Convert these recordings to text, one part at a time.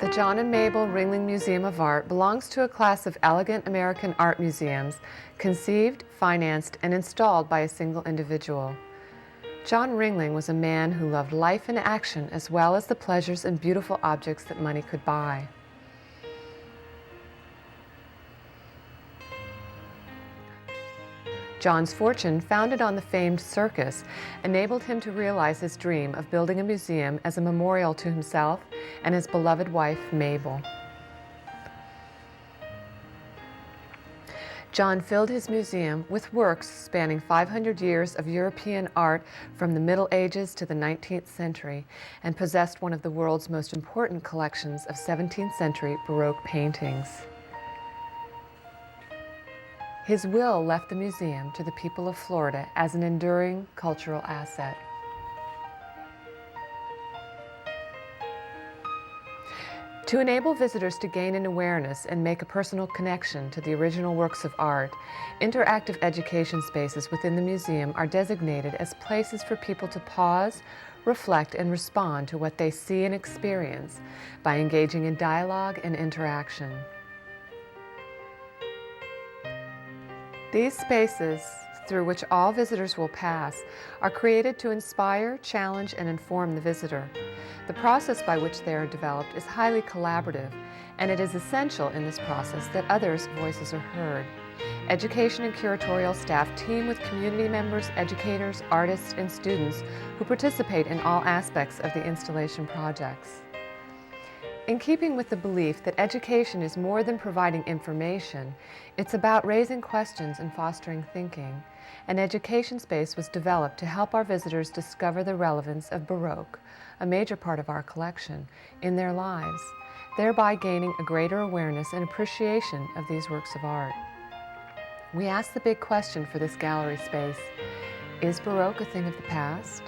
The John and Mabel Ringling Museum of Art belongs to a class of elegant American art museums conceived, financed, and installed by a single individual. John Ringling was a man who loved life and action as well as the pleasures and beautiful objects that money could buy. John's fortune, founded on the famed circus, enabled him to realize his dream of building a museum as a memorial to himself and his beloved wife, Mabel. John filled his museum with works spanning 500 years of European art from the Middle Ages to the 19th century and possessed one of the world's most important collections of 17th century Baroque paintings. His will left the museum to the people of Florida as an enduring cultural asset. To enable visitors to gain an awareness and make a personal connection to the original works of art, interactive education spaces within the museum are designated as places for people to pause, reflect, and respond to what they see and experience by engaging in dialogue and interaction. These spaces, through which all visitors will pass, are created to inspire, challenge, and inform the visitor. The process by which they are developed is highly collaborative, and it is essential in this process that others' voices are heard. Education and curatorial staff team with community members, educators, artists, and students who participate in all aspects of the installation projects. In keeping with the belief that education is more than providing information, it's about raising questions and fostering thinking, an education space was developed to help our visitors discover the relevance of Baroque, a major part of our collection, in their lives, thereby gaining a greater awareness and appreciation of these works of art. We ask the big question for this gallery space: is Baroque a thing of the past?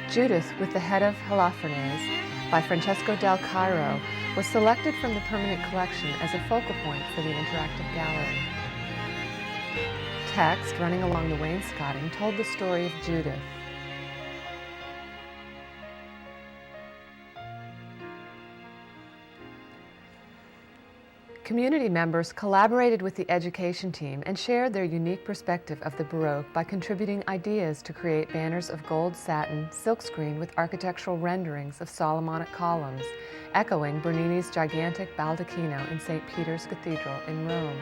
Judith with the Head of Holofernes by Francesco del Cairo was selected from the permanent collection as a focal point for the interactive gallery. Text running along the wainscoting told the story of Judith. Community members collaborated with the education team and shared their unique perspective of the Baroque by contributing ideas to create banners of gold satin silkscreen with architectural renderings of Solomonic columns, echoing Bernini's gigantic baldacchino in St. Peter's Cathedral in Rome.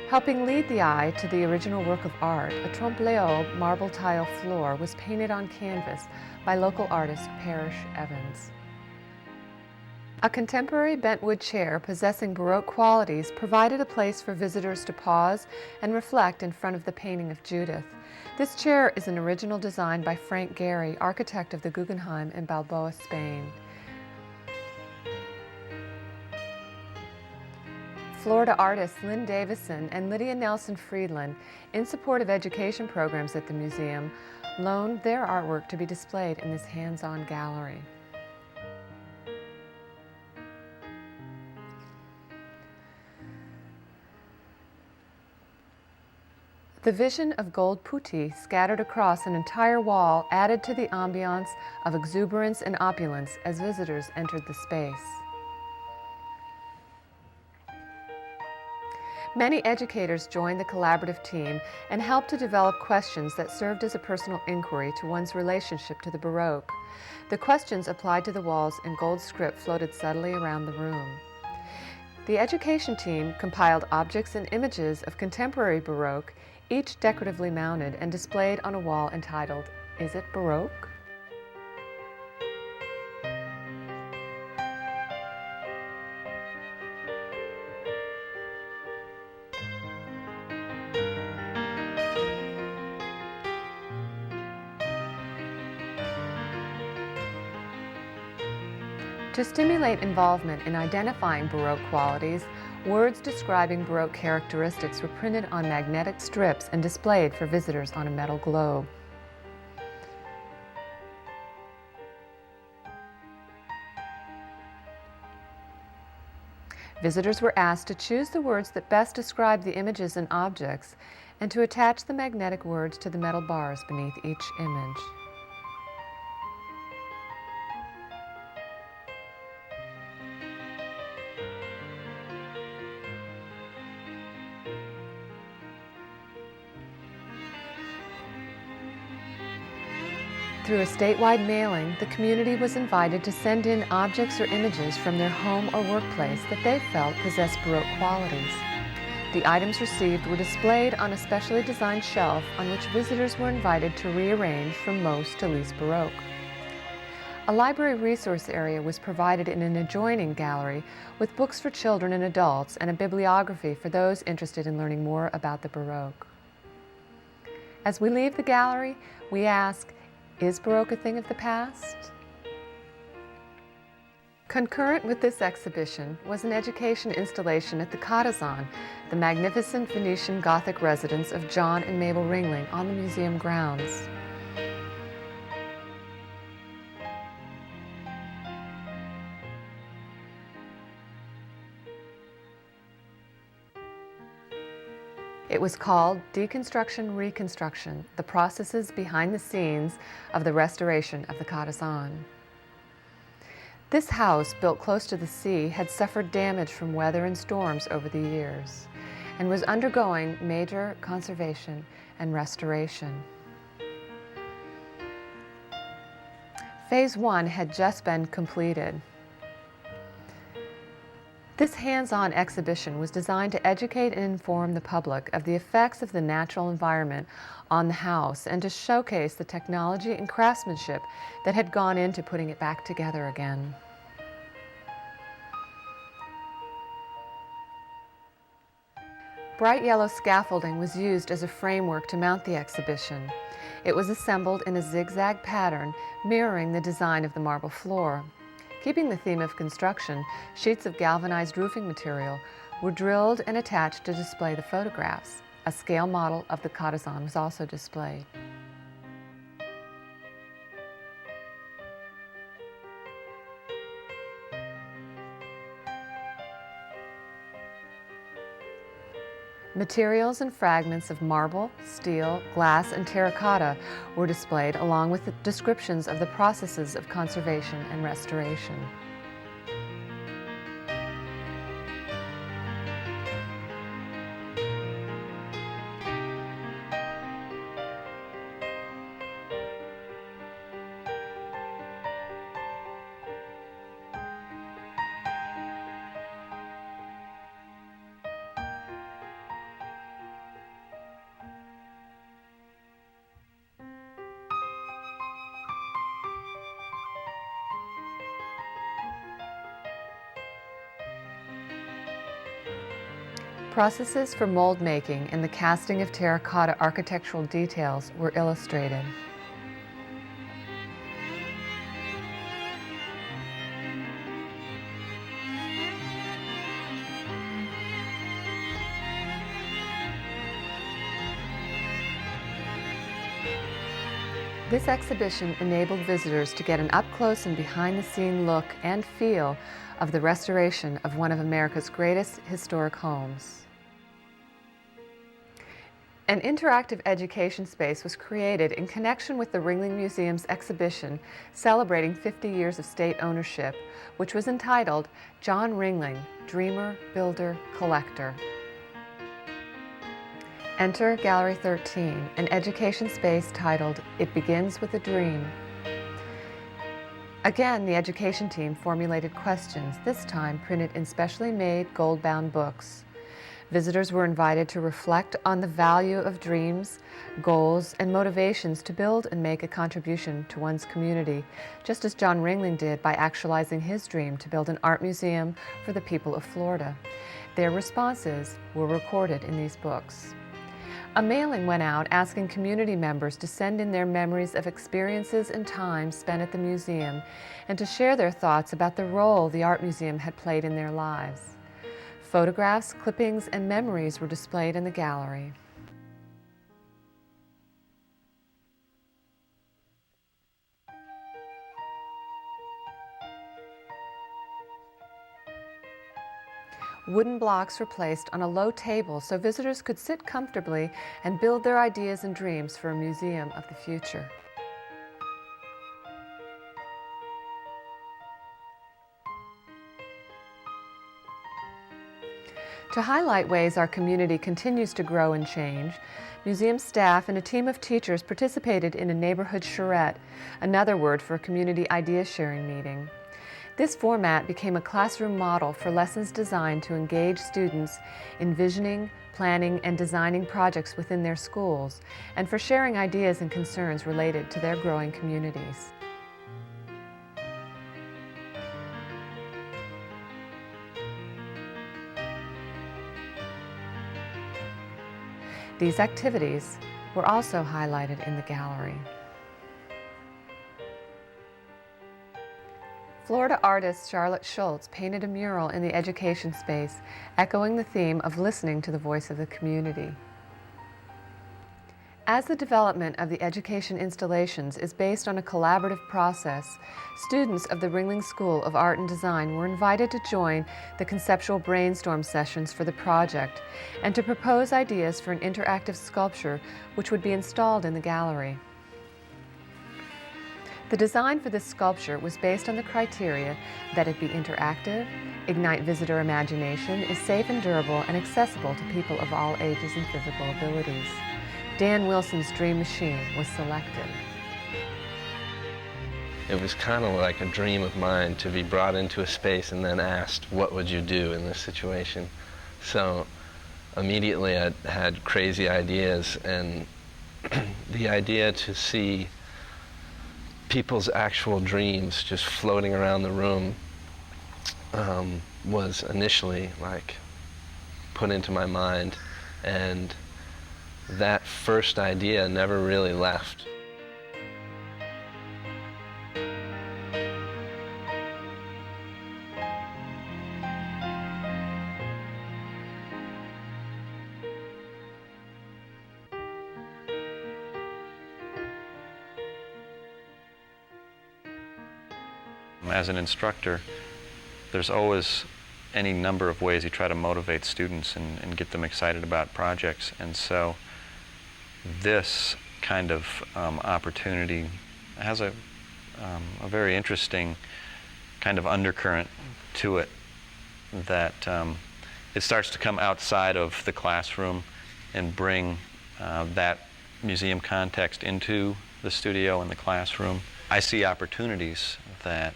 Helping lead the eye to the original work of art, a trompe-l'oeil marble tile floor was painted on canvas by local artist Parrish Evans. A contemporary bentwood chair possessing Baroque qualities provided a place for visitors to pause and reflect in front of the painting of Judith. This chair is an original design by Frank Gehry, architect of the Guggenheim in Balboa, Spain. Florida artists Lynn Davison and Lydia Nelson Friedland, in support of education programs at the museum, loaned their artwork to be displayed in this hands-on gallery. The vision of gold putti scattered across an entire wall added to the ambiance of exuberance and opulence as visitors entered the space. Many educators joined the collaborative team and helped to develop questions that served as a personal inquiry to one's relationship to the Baroque. The questions applied to the walls in gold script floated subtly around the room. The education team compiled objects and images of contemporary Baroque, each decoratively mounted and displayed on a wall entitled, "Is it Baroque?" To stimulate involvement in identifying Baroque qualities, words describing Baroque characteristics were printed on magnetic strips and displayed for visitors on a metal globe. Visitors were asked to choose the words that best describe the images and objects, and to attach the magnetic words to the metal bars beneath each image. Through a statewide mailing, the community was invited to send in objects or images from their home or workplace that they felt possessed Baroque qualities. The items received were displayed on a specially designed shelf on which visitors were invited to rearrange from most to least Baroque. A library resource area was provided in an adjoining gallery with books for children and adults and a bibliography for those interested in learning more about the Baroque. As we leave the gallery, we ask, is Baroque a thing of the past? Concurrent with this exhibition was an education installation at the Cottazon, the magnificent Venetian Gothic residence of John and Mabel Ringling on the museum grounds. It was called Deconstruction Reconstruction, the processes behind the scenes of the restoration of the Cottazon. This house, built close to the sea, had suffered damage from weather and storms over the years and was undergoing major conservation and restoration. Phase 1 had just been completed. This hands-on exhibition was designed to educate and inform the public of the effects of the natural environment on the house and to showcase the technology and craftsmanship that had gone into putting it back together again. Bright yellow scaffolding was used as a framework to mount the exhibition. It was assembled in a zigzag pattern mirroring the design of the marble floor. Keeping the theme of construction, sheets of galvanized roofing material were drilled and attached to display the photographs. A scale model of the Cottazon was also displayed. Materials and fragments of marble, steel, glass, and terracotta were displayed along with the descriptions of the processes of conservation and restoration. Processes for mold making and the casting of terracotta architectural details were illustrated. This exhibition enabled visitors to get an up-close and behind-the-scene look and feel of the restoration of one of America's greatest historic homes. An interactive education space was created in connection with the Ringling Museum's exhibition celebrating 50 years of state ownership, which was entitled John Ringling, Dreamer, Builder, Collector. Enter Gallery 13, an education space titled It Begins with a Dream. Again, the education team formulated questions, this time printed in specially made gold-bound books. Visitors were invited to reflect on the value of dreams, goals, and motivations to build and make a contribution to one's community, just as John Ringling did by actualizing his dream to build an art museum for the people of Florida. Their responses were recorded in these books. A mailing went out asking community members to send in their memories of experiences and time spent at the museum and to share their thoughts about the role the art museum had played in their lives. Photographs, clippings, and memories were displayed in the gallery. Wooden blocks were placed on a low table so visitors could sit comfortably and build their ideas and dreams for a museum of the future. To highlight ways our community continues to grow and change, museum staff and a team of teachers participated in a neighborhood charrette, another word for a community idea-sharing meeting. This format became a classroom model for lessons designed to engage students in visioning, planning, and designing projects within their schools, and for sharing ideas and concerns related to their growing communities. These activities were also highlighted in the gallery. Florida artist Charlotte Schultz painted a mural in the education space, echoing the theme of listening to the voice of the community. As the development of the education installations is based on a collaborative process, students of the Ringling School of Art and Design were invited to join the conceptual brainstorm sessions for the project and to propose ideas for an interactive sculpture which would be installed in the gallery. The design for this sculpture was based on the criteria that it be interactive, ignite visitor imagination, is safe and durable, and accessible to people of all ages and physical abilities. Dan Wilson's Dream Machine was selected. It was kind of like a dream of mine to be brought into a space and then asked, what would you do in this situation? So immediately I had crazy ideas, and the idea to see people's actual dreams just floating around the room was initially like put into my mind, and that first idea never really left. As an instructor, there's always any number of ways you try to motivate students and get them excited about projects. And so this kind of opportunity has a very interesting kind of undercurrent to it, that it starts to come outside of the classroom and bring that museum context into the studio and the classroom. I see opportunities that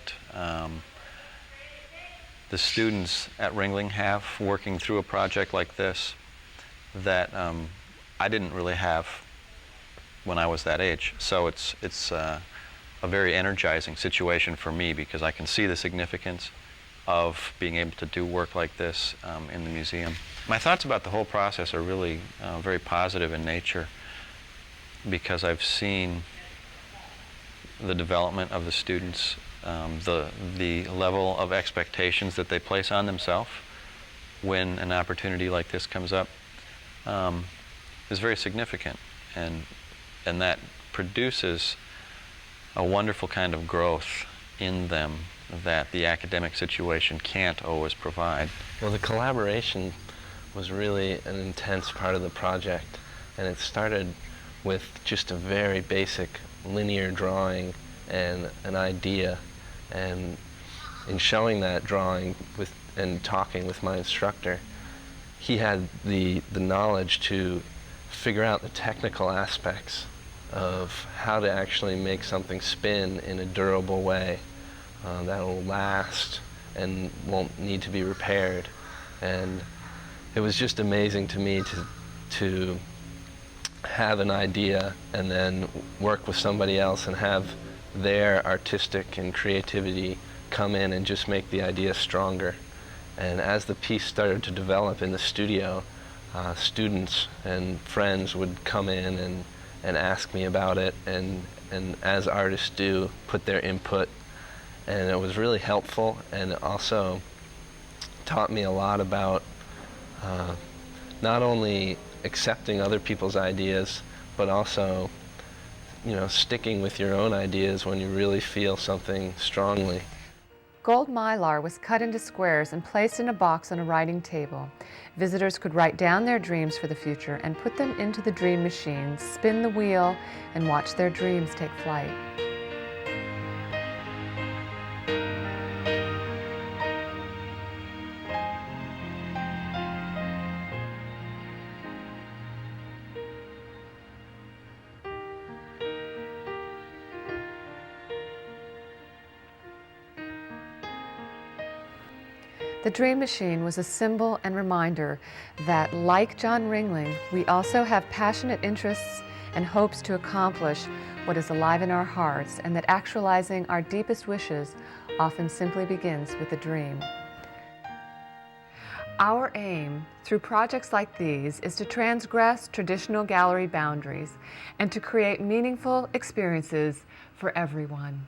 the students at Ringling have working through a project like this that I didn't really have when I was that age. So it's a very energizing situation for me, because I can see the significance of being able to do work like this in the museum. My thoughts about the whole process are really very positive in nature, because I've seen the development of the students, the level of expectations that they place on themselves when an opportunity like this comes up is very significant, and that produces a wonderful kind of growth in them that the academic situation can't always provide. Well, the collaboration was really an intense part of the project, and it started with just a very basic linear drawing and an idea, and in showing that drawing and talking with my instructor, he had the knowledge to figure out the technical aspects of how to actually make something spin in a durable way that will last and won't need to be repaired. And it was just amazing to me to have an idea and then work with somebody else and have their artistic and creativity come in and just make the idea stronger. And as the piece started to develop in the studio, students and friends would come in and ask me about it, and as artists do, put their input. And it was really helpful, and it also taught me a lot about not only accepting other people's ideas, but also, sticking with your own ideas when you really feel something strongly. gold mylar was cut into squares and placed in a box on a writing table. Visitors could write down their dreams for the future and put them into the dream machine, spin the wheel, and watch their dreams take flight. The Dream Machine was a symbol and reminder that, like John Ringling, we also have passionate interests and hopes to accomplish what is alive in our hearts, and that actualizing our deepest wishes often simply begins with a dream. Our aim, through projects like these, is to transgress traditional gallery boundaries and to create meaningful experiences for everyone.